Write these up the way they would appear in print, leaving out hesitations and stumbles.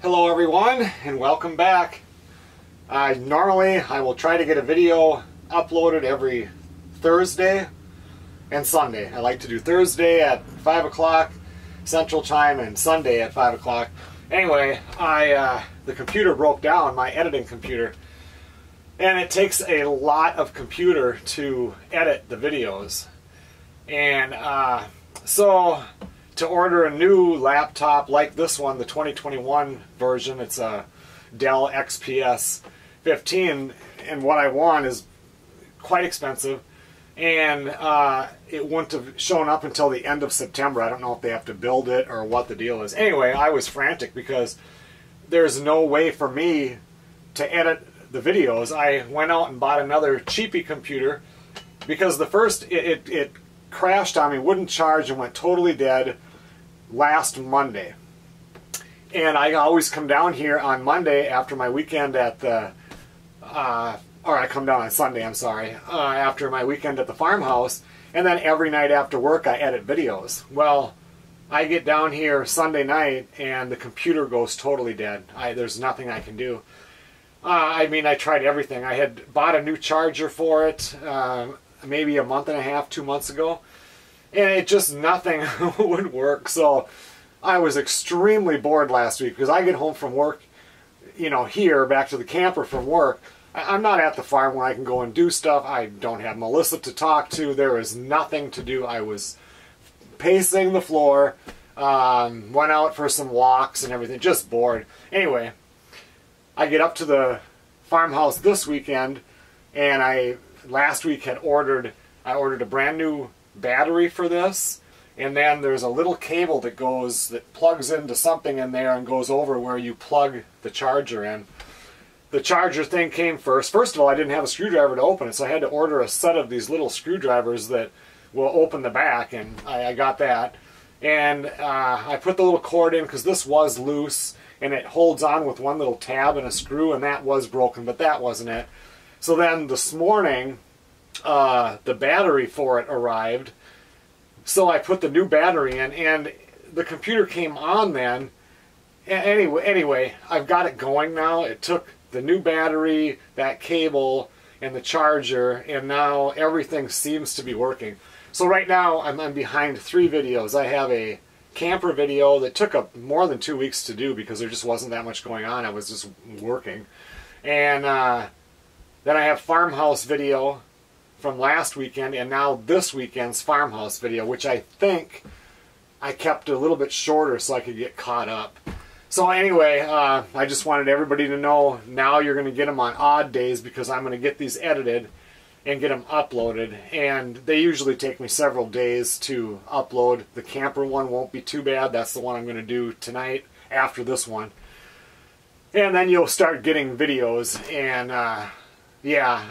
Hello everyone and welcome back. Normally I will try to get a video uploaded every Thursday and Sunday. I like to do Thursday at 5 o'clock Central Time and Sunday at 5 o'clock. Anyway, the computer broke down, my editing computer, and it takes a lot of computer to edit the videos. And so to order a new laptop like this one, the 2021 version, it's a Dell XPS 15, and what I want is quite expensive, and it wouldn't have shown up until the end of September. I don't know if they have to build it or what the deal is. Anyway, I was frantic because there's no way for me to edit the videos. I went out and bought another cheapy computer because the first, it crashed on me, wouldn't charge, and went totally dead last Monday. And I always come down here on Monday after my weekend at the, or I come down on Sunday, I'm sorry, after my weekend at the farmhouse, and then every night after work I edit videos. Well, I get down here Sunday night and the computer goes totally dead. There's nothing I can do. I mean, I tried everything. I had bought a new charger for it maybe a month and a half, 2 months ago, and it just, nothing would work. So I was extremely bored last week because I get home from work, you know, here, back to the camper from work. I'm not at the farm where I can go and do stuff. I don't have Melissa to talk to. There is nothing to do. I was pacing the floor, went out for some walks and everything, just bored. Anyway, I get up to the farmhouse this weekend, and last week I ordered a brand new battery for this, and then there's a little cable that plugs into something in there and goes over where you plug the charger in. The charger thing came first. First of all, I didn't have a screwdriver to open it, so I had to order a set of these little screwdrivers that will open the back, and I got that. And I put the little cord in because this was loose, and it holds on with one little tab and a screw, and that was broken, but that wasn't it. So then this morning, the battery for it arrived, so I put the new battery in, and the computer came on then. Anyway, I've got it going now. It took the new battery, that cable, and the charger, and now everything seems to be working. So right now I'm behind 3 videos. I have a camper video that took more than 2 weeks to do because there just wasn't that much going on. I was just working. And then I have farmhouse video from last weekend, and now this weekend's farmhouse video, which I think I kept a little bit shorter so I could get caught up. So anyway, I just wanted everybody to know now you're going to get them on odd days because I'm going to get these edited and get them uploaded, and they usually take me several days to upload. The camper one won't be too bad. That's the one I'm going to do tonight after this one. And then you'll start getting videos, and yeah,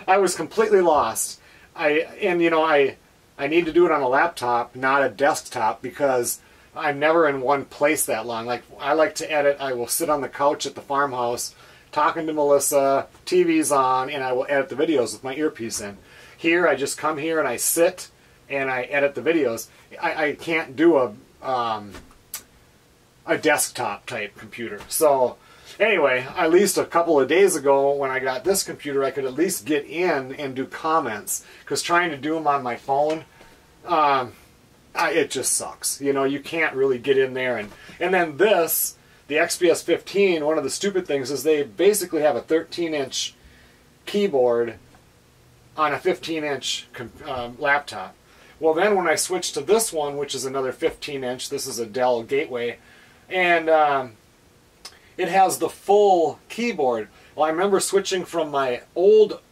I was completely lost. You know, I need to do it on a laptop, not a desktop, because I'm never in one place that long. Like, I like to edit. I will sit on the couch at the farmhouse talking to Melissa, TV's on, and I will edit the videos with my earpiece in. Here, I just come here and I sit and I edit the videos. I can't do a desktop type computer. So anyway, at least a couple of days ago when I got this computer, I could at least get in and do comments, because trying to do them on my phone, it just sucks. You know, you can't really get in there. And then this, the XPS 15, one of the stupid things is they basically have a 13-inch keyboard on a 15-inch laptop. Well, then when I switched to this one, which is another 15-inch, this is a Dell Gateway, and it has the full keyboard. Well, I remember switching from my old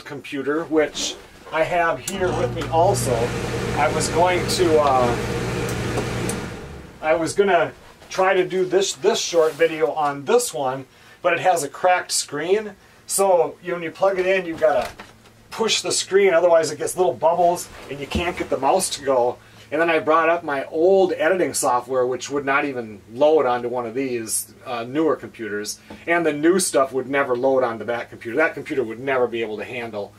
computer, which I have here with me also. I was going to try to do this short video on this one, but it has a cracked screen. So when you plug it in, you've got to push the screen, otherwise it gets little bubbles and you can't get the mouse to go. And then I brought up my old editing software, which would not even load onto one of these newer computers. And the new stuff would never load onto that computer. That computer would never be able to handle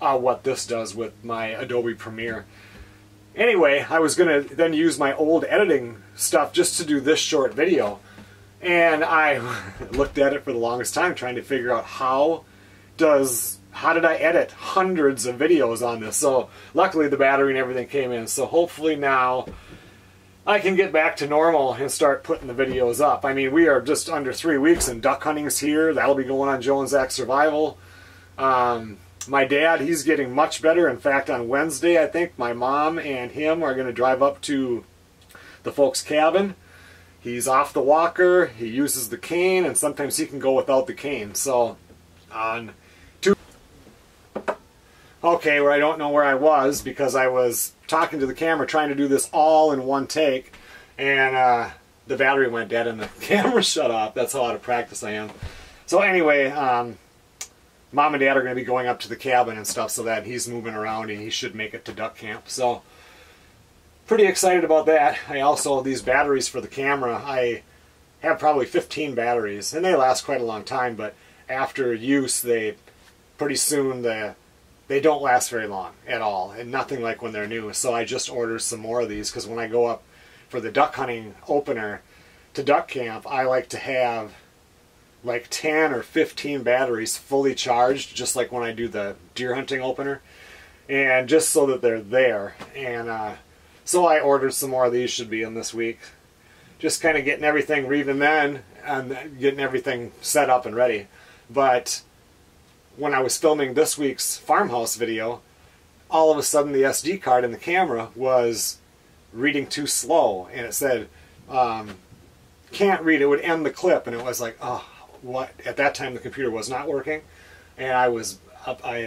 what this does with my Adobe Premiere. Anyway, I was going to then use my old editing stuff just to do this short video. And I looked at it for the longest time trying to figure out how did I edit hundreds of videos on this. So luckily the battery and everything came in. So hopefully now I can get back to normal and start putting the videos up. I mean, we are just under 3 weeks and duck hunting's here. That'll be going on Joe and Zach Survival. My dad, he's getting much better. In fact, on Wednesday, I think my mom and him are going to drive up to the folks' cabin. He's off the walker, he uses the cane, and sometimes he can go without the cane. So, okay, where I don't know where I was because I was talking to the camera trying to do this all in one take, and the battery went dead and the camera shut off. That's how out of practice I am. So anyway, Mom and Dad are going to be going up to the cabin and stuff, so that he's moving around and he should make it to duck camp. So pretty excited about that. I also, these batteries for the camera, I have probably 15 batteries, and they last quite a long time, but after use, pretty soon they don't last very long at all, and nothing like when they're new. So I just ordered some more of these, because when I go up for the duck hunting opener to duck camp, I like to have like 10 or 15 batteries fully charged, just like when I do the deer hunting opener, and just so that they're there. And so I ordered some more of these, should be in this week. Just kind of getting everything even then, and getting everything set up and ready. But when I was filming this week's farmhouse video, all of a sudden the SD card in the camera was reading too slow, and it said, can't read, it would end the clip, and it was like, oh, what? At that time the computer was not working, and I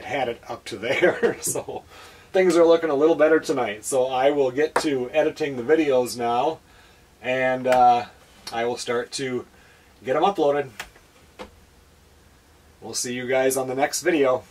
had it up to there, so things are looking a little better tonight. So I will get to editing the videos now, and I will start to get them uploaded. We'll see you guys on the next video.